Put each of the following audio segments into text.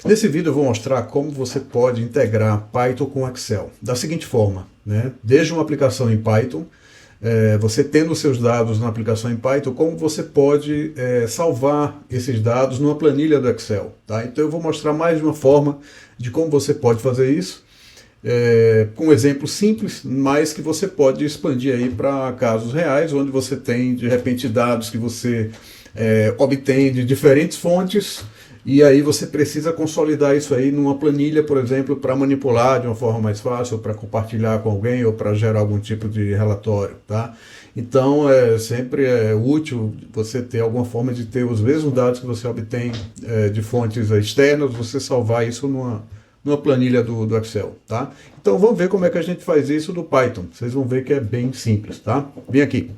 Nesse vídeo eu vou mostrar como você pode integrar Python com Excel. Da seguinte forma, né? Desde uma aplicação em Python, você tendo os seus dados na aplicação em Python, como você pode salvar esses dados numa planilha do Excel. Tá? Então eu vou mostrar mais de uma forma de como você pode fazer isso, com um exemplo simples, mas que você pode expandir aí para casos reais, onde você tem de repente dados que você obtém de diferentes fontes, e aí você precisa consolidar isso aí numa planilha, por exemplo, para manipular de uma forma mais fácil, para compartilhar com alguém ou para gerar algum tipo de relatório, tá? Então sempre é útil você ter alguma forma de ter os mesmos dados que você obtém de fontes externas, você salvar isso numa planilha do Excel, tá? Então vamos ver como é que a gente faz isso no Python. Vocês vão ver que é bem simples, tá? Vem aqui.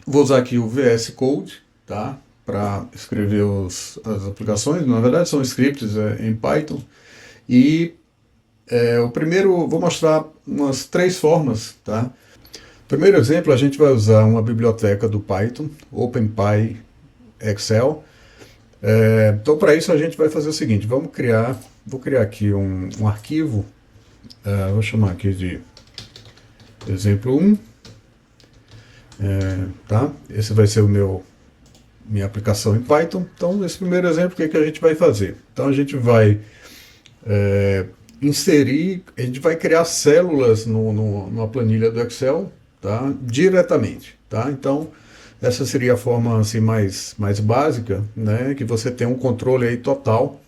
Vou usar aqui o VS Code, tá? Para escrever as aplicações. Na verdade são scripts em Python. E o primeiro, vou mostrar umas 3 formas, tá? Primeiro exemplo, a gente vai usar uma biblioteca do Python, OpenPy Excel. Então para isso a gente vai fazer o seguinte, vou criar aqui um arquivo, vou chamar aqui de exemplo 1, tá? Esse vai ser minha aplicação em Python. Então nesse primeiro exemplo, o que a gente vai fazer? Então a gente vai inserir, a gente vai criar células numa planilha do Excel, tá? Diretamente, tá? Então essa seria a forma assim, mais básica, né? Que você tem um controle aí total,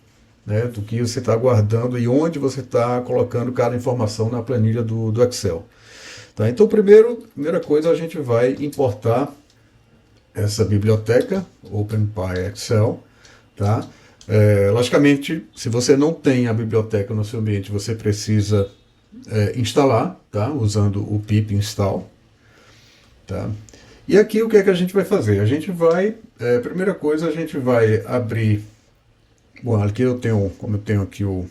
né? Do que você está guardando e onde você está colocando cada informação na planilha do Excel. Tá? Então primeira coisa, a gente vai importar essa biblioteca OpenPy Excel, tá? Logicamente, se você não tem a biblioteca no seu ambiente, você precisa instalar, tá? Usando o pip install, tá? E aqui o que é que a gente vai fazer? A gente vai, primeira coisa, a gente vai abrir, bom, aqui eu tenho, como eu tenho aqui o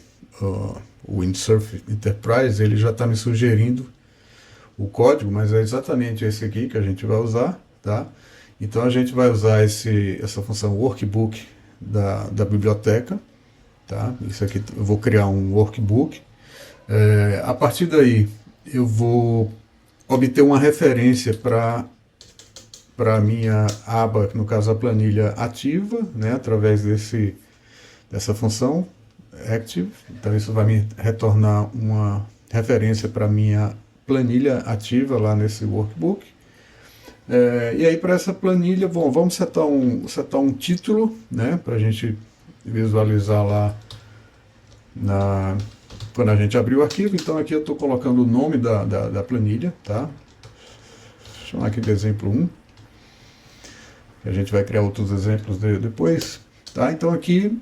Windsurf Enterprise, ele já está me sugerindo o código, mas é exatamente esse aqui que a gente vai usar, tá? Então a gente vai usar essa função workbook da biblioteca, tá? Isso aqui eu vou criar um workbook. A partir daí eu vou obter uma referência para a minha aba, no caso a planilha ativa, né? Através dessa função active. Então isso vai me retornar uma referência para a minha planilha ativa lá nesse workbook. E aí para essa planilha, bom, vamos setar um título, né, para a gente visualizar lá quando a gente abrir o arquivo. Então aqui eu estou colocando o nome da planilha, tá? Vou chamar aqui de exemplo 1. A gente vai criar outros exemplos depois, tá? Então aqui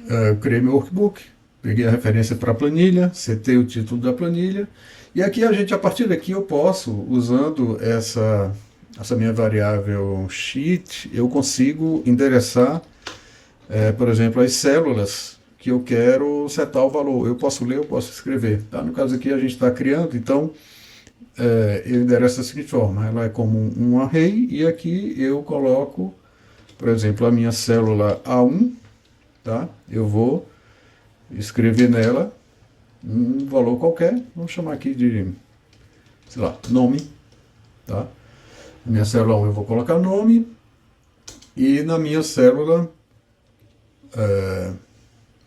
eu criei meu workbook, peguei a referência para a planilha, setei o título da planilha, e aqui a partir daqui eu posso, usando essa minha variável sheet, eu consigo endereçar, por exemplo, as células que eu quero setar o valor. Eu posso ler, eu posso escrever. Tá? No caso aqui a gente está criando, então eu endereço da seguinte forma, ela é como um array, e aqui eu coloco, por exemplo, a minha célula A1, tá? Eu vou escrever nela um valor qualquer, vamos chamar aqui de, sei lá, nome, tá? Na minha célula 1 eu vou colocar nome, e na minha célula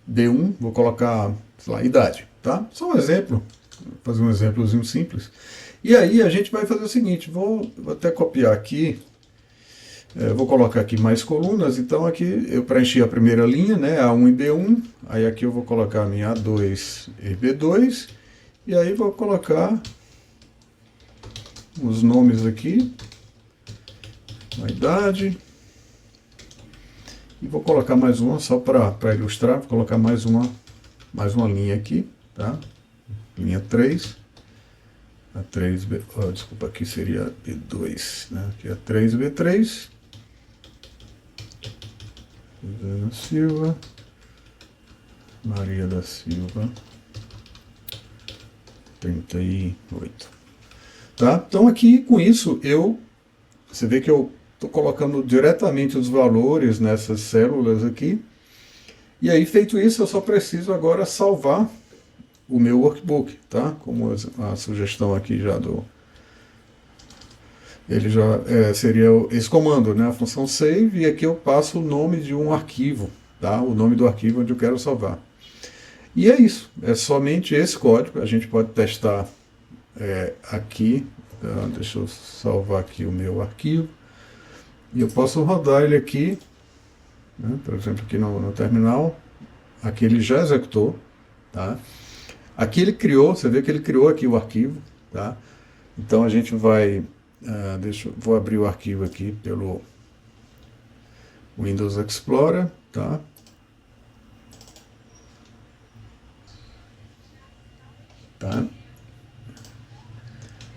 D1 vou colocar, sei lá, idade, tá? Só um exemplo, vou fazer um exemplozinho simples. E aí a gente vai fazer o seguinte, vou até copiar aqui, vou colocar aqui mais colunas. Então aqui eu preenchi a primeira linha, né, A1 e B1, aí aqui eu vou colocar a minha A2 e B2, e aí vou colocar os nomes aqui, a idade, e vou colocar mais uma só para ilustrar, vou colocar mais uma linha aqui, tá? Linha 3, a 3B, desculpa, aqui seria B2, né? Aqui é 3B3, José da Silva, Maria da Silva, 38. Tá? Então aqui com isso você vê que eu estou colocando diretamente os valores nessas células aqui, E aí, feito isso, eu só preciso agora salvar o meu workbook, tá? Como a sugestão aqui já ele já seria esse comando, né? A função save, e aqui eu passo o nome de um arquivo, tá? O nome do arquivo onde eu quero salvar. E é isso, é somente esse código, a gente pode testar aqui, tá? Deixa eu salvar aqui o meu arquivo, e eu posso rodar ele aqui, né? Por exemplo, aqui no terminal, aqui ele já executou, tá? Aqui ele criou, você vê que ele criou aqui o arquivo, tá? Então a gente vai, vou abrir o arquivo aqui pelo Windows Explorer, tá? Tá?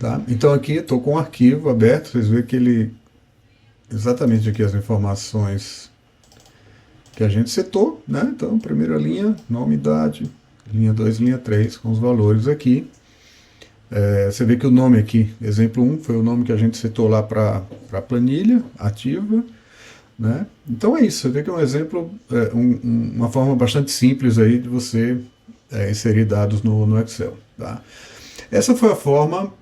Tá? Então aqui estou com o arquivo aberto, vocês veem que ele, exatamente aqui as informações que a gente setou, né? Então, primeira linha, nome, idade, linha 2, linha 3, com os valores aqui. Você vê que o nome aqui, exemplo 1, foi o nome que a gente setou lá para a planilha ativa, né? Então é isso, você vê que é um exemplo, uma forma bastante simples aí de você inserir dados no Excel, tá? Essa foi a forma,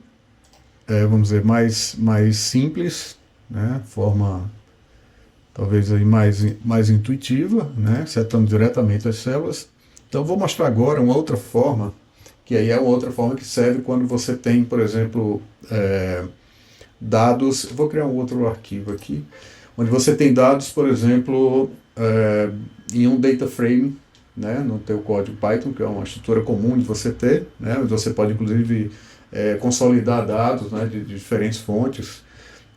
vamos dizer, mais simples, né? Forma talvez aí mais intuitiva, né? Setando diretamente as células. Então vou mostrar agora uma outra forma, que aí é uma outra forma que serve quando você tem, por exemplo, dados. Vou criar um outro arquivo aqui, onde você tem dados, por exemplo, em um data frame, né, no teu código Python, que é uma estrutura comum de você ter, né, onde você pode inclusive consolidar dados, né, de diferentes fontes.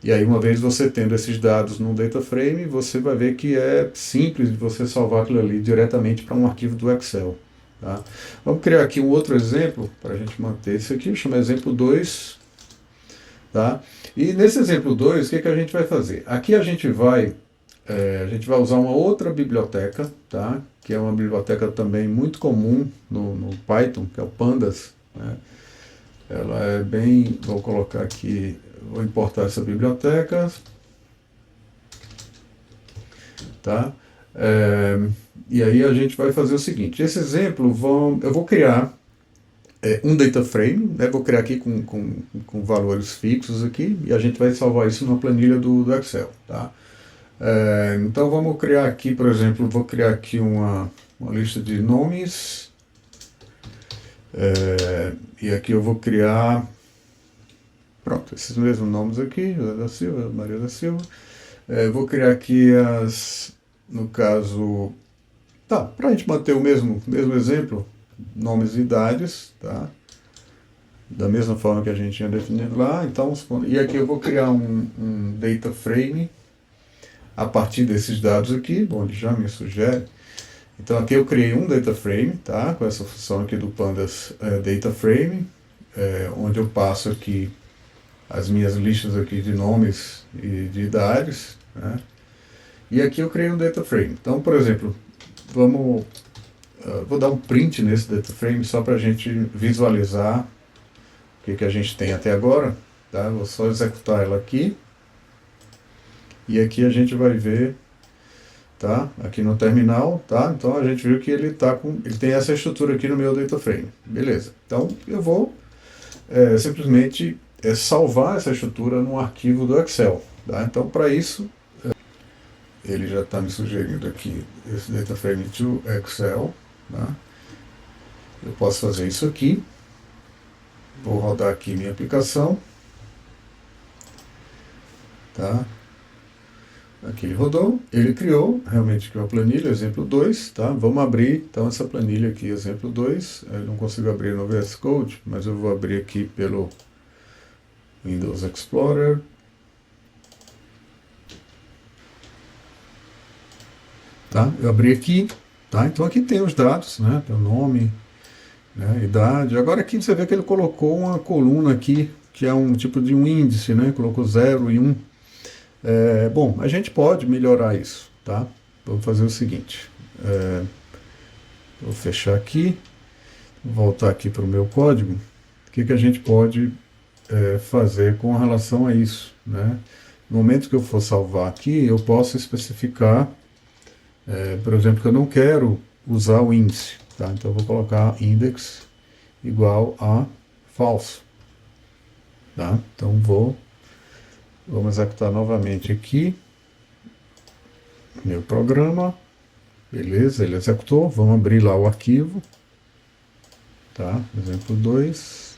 E aí, uma vez você tendo esses dados num data frame, você vai ver que é simples de você salvar aquilo ali diretamente para um arquivo do Excel. Tá? Vamos criar aqui um outro exemplo para a gente manter isso aqui, chama exemplo 2. Tá? E nesse exemplo 2, o que a gente vai fazer? Aqui a gente vai usar uma outra biblioteca, tá? Que é uma biblioteca também muito comum no Python, que é o Pandas. Né? Ela é bem... Vou colocar aqui... Vou importar essa biblioteca, tá? E aí a gente vai fazer o seguinte, esse exemplo, eu vou criar um data frame, né? Vou criar aqui com valores fixos aqui, e a gente vai salvar isso numa planilha do Excel, tá? Então vamos criar aqui, por exemplo, vou criar aqui uma lista de nomes, e aqui eu vou criar... Pronto, esses mesmos nomes aqui, José da Silva, Maria da Silva. Vou criar aqui no caso, tá, para a gente manter o mesmo exemplo, nomes e idades, tá? Da mesma forma que a gente tinha definido lá. Então, e aqui eu vou criar um data frame a partir desses dados aqui, bom, ele já me sugere. Então aqui eu criei um data frame, tá? Com essa função aqui do Pandas data frame, onde eu passo aqui as minhas listas aqui de nomes e de idades, né? E aqui eu criei um data frame. Então, por exemplo, vou dar um print nesse data frame só para a gente visualizar o que a gente tem até agora, tá? Vou só executar ela aqui, e aqui a gente vai ver, tá? Aqui no terminal, tá? Então a gente viu que ele tem essa estrutura aqui no meu data frame, beleza? Então eu vou simplesmente salvar essa estrutura num arquivo do Excel. Tá? Então, para isso, ele já está me sugerindo aqui esse data frame to Excel. Tá? Eu posso fazer isso aqui. Vou rodar aqui minha aplicação. Tá? Aqui ele rodou, ele criou, realmente criou a planilha, exemplo 2. Tá? Vamos abrir então essa planilha aqui, exemplo 2. Eu não consigo abrir no VS Code, mas eu vou abrir aqui pelo Windows Explorer. Tá? Eu abri aqui, tá? Então aqui tem os dados, né? Tem o nome, né? Idade. Agora aqui você vê que ele colocou uma coluna aqui, que é um tipo de um índice, né? Colocou 0 e 1. Bom, a gente pode melhorar isso, tá? Vamos fazer o seguinte. Vou fechar aqui, voltar aqui para o meu código. O que a gente pode fazer com relação a isso, né? No momento que eu for salvar aqui, eu posso especificar, por exemplo, que eu não quero usar o índice, tá? Então eu vou colocar index igual a falso, tá? Então vamos executar novamente aqui meu programa, beleza, ele executou, vamos abrir lá o arquivo, tá? Exemplo 2,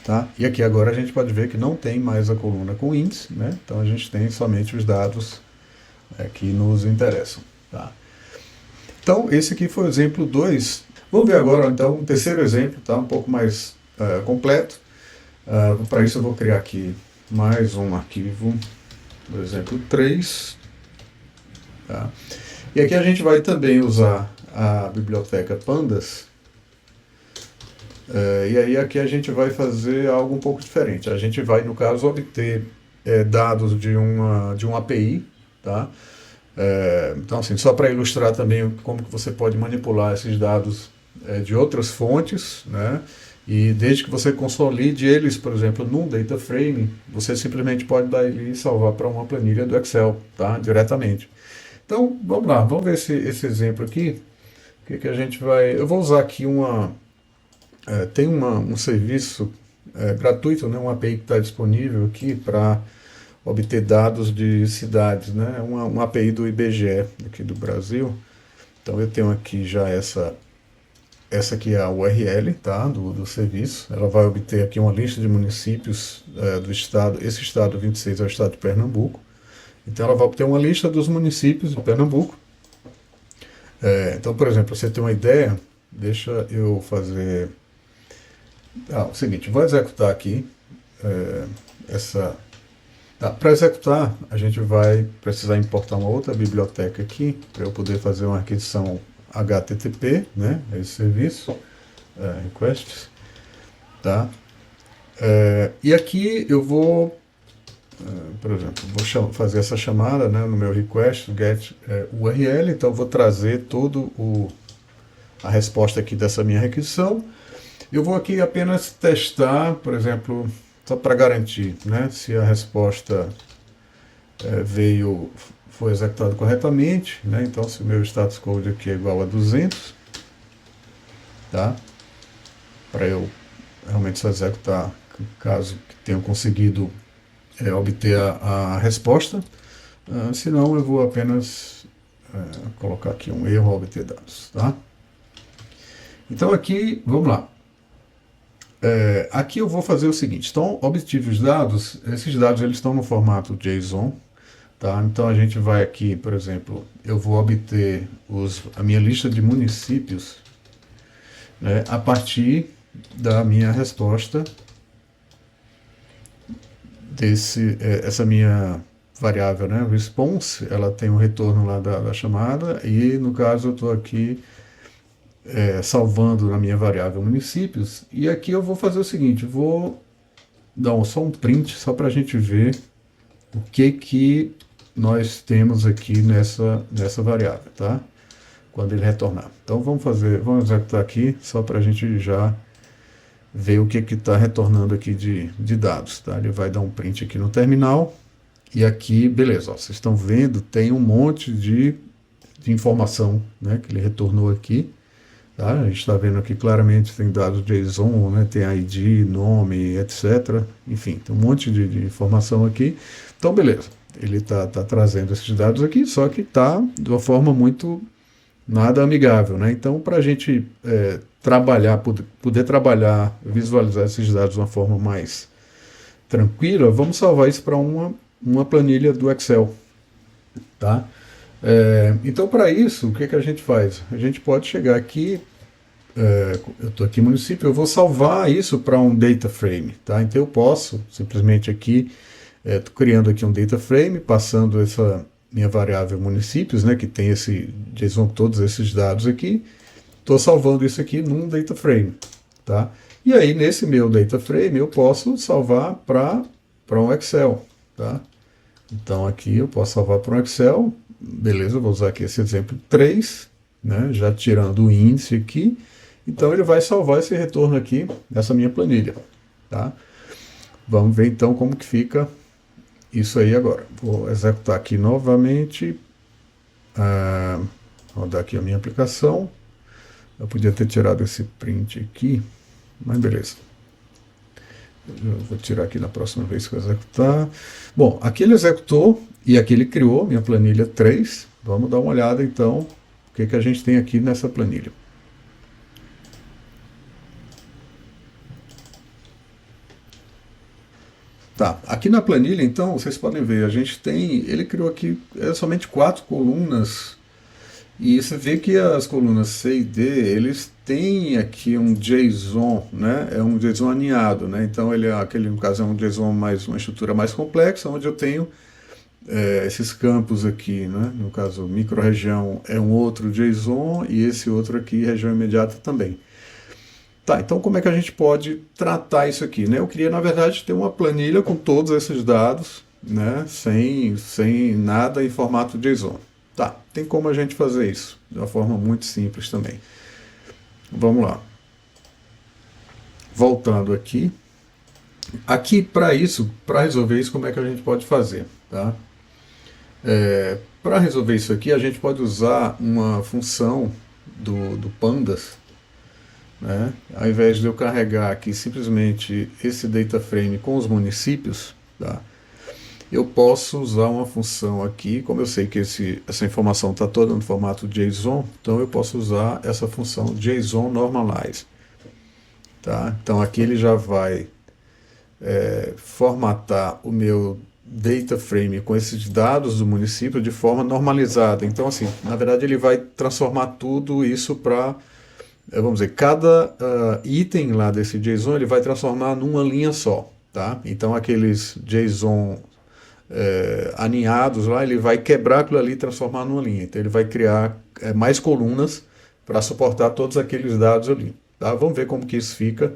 tá? E aqui agora a gente pode ver que não tem mais a coluna com índice, né? Então a gente tem somente os dados que nos interessam, tá? Então esse aqui foi o exemplo 2. Vamos ver agora então um terceiro exemplo, tá? Um pouco mais completo. Para isso eu vou criar aqui mais um arquivo do exemplo 3, tá? E aqui a gente vai também usar a biblioteca Pandas. E aí aqui a gente vai fazer algo um pouco diferente. A gente vai, no caso, obter dados de uma API, tá? Então, assim, só para ilustrar também como que você pode manipular esses dados de outras fontes, né? E desde que você consolide eles, por exemplo, num data frame, você simplesmente pode dar ele e salvar para uma planilha do Excel, tá? Diretamente. Então, vamos lá, vamos ver esse exemplo aqui. O que a gente vai... Eu vou usar aqui tem um serviço gratuito, né? Uma API que está disponível aqui para obter dados de cidades, né? Uma API do IBGE aqui do Brasil. Então eu tenho aqui já essa aqui é a URL, tá, do serviço. Ela vai obter aqui uma lista de municípios do estado. Esse estado 26 é o estado de Pernambuco. Então ela vai obter uma lista dos municípios de Pernambuco. Então, por exemplo, pra você ter uma ideia, deixa eu fazer... o seguinte, vou executar aqui para executar, a gente vai precisar importar uma outra biblioteca aqui para eu poder fazer uma requisição HTTP, né? Esse serviço, requests, tá? E aqui eu vou, por exemplo, vou fazer essa chamada, né, no meu request get URL, então eu vou trazer todo a resposta aqui dessa minha requisição. Eu vou aqui apenas testar, por exemplo, só para garantir, né, se a resposta foi executada corretamente, né, então se o meu status code aqui é igual a 200, tá, para eu realmente só executar caso tenha conseguido obter a resposta, senão eu vou apenas colocar aqui um erro ao obter dados, tá. Então aqui, vamos lá. Aqui eu vou fazer o seguinte, então obtive os dados, esses dados eles estão no formato JSON, tá? Então a gente vai aqui, por exemplo, eu vou obter a minha lista de municípios, né, a partir da minha resposta essa minha variável, né, response, ela tem um retorno lá da chamada e no caso eu estou aqui salvando na minha variável municípios, e aqui eu vou fazer o seguinte, vou dar só um print, só para a gente ver o que nós temos aqui nessa variável, tá? Quando ele retornar. Então vamos executar aqui, só para a gente já ver o que está retornando aqui de dados, tá? Ele vai dar um print aqui no terminal, e aqui, beleza, ó, vocês estão vendo, tem um monte de informação, né, que ele retornou aqui. Tá? A gente está vendo aqui claramente, tem dados JSON, né? Tem ID, nome, etc. Enfim, tem um monte de informação aqui. Então, beleza, ele está trazendo esses dados aqui, só que está de uma forma muito nada amigável, né? Então, para a gente poder trabalhar, visualizar esses dados de uma forma mais tranquila, vamos salvar isso para uma planilha do Excel, tá? Então, para isso, o que a gente faz? A gente pode chegar aqui, eu estou aqui no município, eu vou salvar isso para um data frame, tá? Então eu posso simplesmente aqui, estou criando aqui um data frame, passando essa minha variável municípios, né, que tem JSON, todos esses dados aqui, estou salvando isso aqui num data frame, tá? E aí nesse meu data frame eu posso salvar para um Excel, tá? Então aqui eu posso salvar para um Excel. Beleza, eu vou usar aqui esse exemplo 3, né, já tirando o índice aqui. Então ele vai salvar esse retorno aqui nessa minha planilha, tá? Vamos ver então como que fica isso aí agora. Vou executar aqui novamente. rodar aqui a minha aplicação. Eu podia ter tirado esse print aqui, mas beleza. Eu vou tirar aqui na próxima vez que eu executar. Bom, aqui ele executou e aqui ele criou minha planilha 3. Vamos dar uma olhada então o que a gente tem aqui nessa planilha. Tá, aqui na planilha então vocês podem ver, ele criou aqui somente 4 colunas. E você vê que as colunas C e D, eles têm aqui um JSON, né? É um JSON aninhado, né? Então no caso é um JSON mais uma estrutura mais complexa, onde eu tenho esses campos aqui, né? No caso, microrregião é um outro JSON e esse outro aqui, região imediata também. Tá, então como é que a gente pode tratar isso aqui, né? Eu queria, na verdade, ter uma planilha com todos esses dados, né? Sem nada em formato JSON. Tá, tem como a gente fazer isso, de uma forma muito simples também. Vamos lá. Voltando aqui. Aqui, para resolver isso, como é que a gente pode fazer? Tá? Para resolver isso aqui, a gente pode usar uma função do Pandas, né? Ao invés de eu carregar aqui simplesmente esse data frame com os municípios, tá? Eu posso usar uma função aqui, como eu sei que essa informação está toda no formato JSON, então eu posso usar essa função JSON Normalize. Tá? Então aqui ele já vai formatar o meu data frame com esses dados do município de forma normalizada. Então, assim, na verdade ele vai transformar tudo isso para, vamos dizer, cada item lá desse JSON ele vai transformar numa linha só. Tá? Então aqueles JSON aninhados lá, ele vai quebrar aquilo ali e transformar numa linha. Então ele vai criar mais colunas para suportar todos aqueles dados ali. Tá? Vamos ver como que isso fica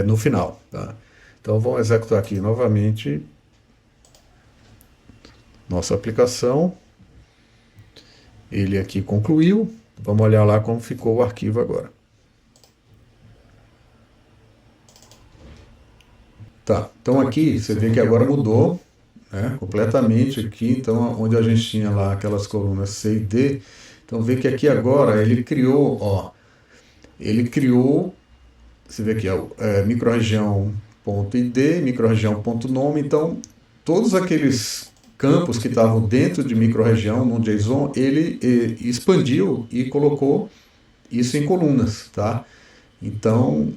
no final. Tá? Então vamos executar aqui novamente nossa aplicação. Ele aqui concluiu. Vamos olhar lá como ficou o arquivo agora. Tá, então aqui você vê que agora mudou, né, completamente aqui. Então onde a gente tinha lá aquelas colunas C e D, então vê que aqui agora ele criou, você vê aqui microrregião.id, microrregião.nome. Então todos aqueles campos que estavam dentro de microrregião no JSON, ele expandiu e colocou isso em colunas, tá? Então,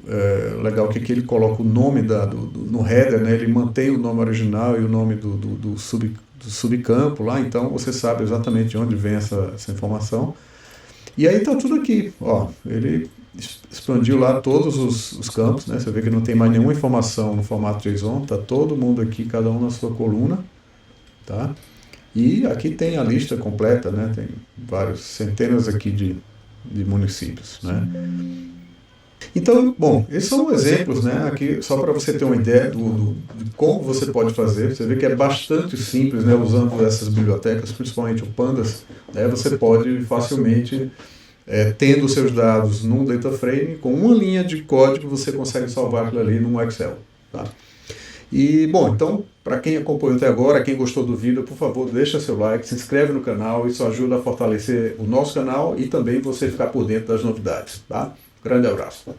legal que aqui ele coloca o nome no header, né? Ele mantém o nome original e o nome do subcampo lá, então você sabe exatamente de onde vem essa informação. E aí está tudo aqui, ó, ele expandiu lá todos os campos, né? Você vê que não tem mais nenhuma informação no formato JSON, está todo mundo aqui, cada um na sua coluna, tá? E aqui tem a lista completa, né? Tem várias centenas aqui de municípios, né? Então, bom, esses são exemplos, né, aqui, só para você ter uma ideia de como você pode fazer. Você vê que é bastante simples, né, usando essas bibliotecas, principalmente o Pandas, né, você pode facilmente, tendo os seus dados num data frame, com uma linha de código você consegue salvar aquilo ali num Excel. Tá? E, bom, então, para quem acompanhou até agora, quem gostou do vídeo, por favor, deixa seu like, se inscreve no canal, isso ajuda a fortalecer o nosso canal e também você ficar por dentro das novidades. Tá? Grande abraço.